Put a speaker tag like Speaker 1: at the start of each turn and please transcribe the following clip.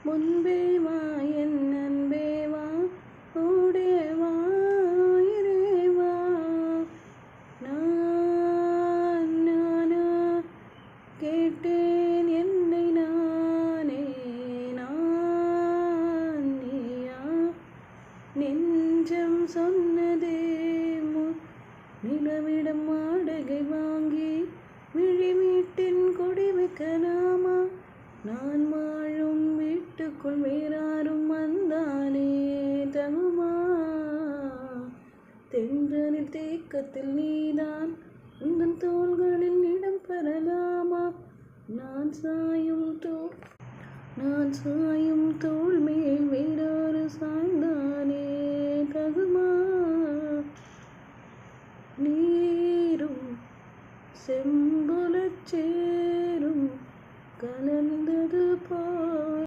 Speaker 1: முன்பே வா என் அன்பே வா ஓடே வா இறைவா நான் நானா கேட்டேன் என்னை நானே நான் நீயா நெஞ்சம் சொன்னதே நிலவிடம் வாடகை வாங்கி விழி வீட்டின் கொடி வைக்கலாமா நான் வாழும் வீட்டுக்குள் வேறாரும் வந்தானே தகுமா தென்றலில் தேக்கத்தில் நீதான் உந்தன் தோள்களில் இடம் பெறலாமா நான் சாயும் தோள் மேல் வேறொரு சாய்ந்தானே தகுமா நீரும் செம்புலச் சேரும் கலந்தது போ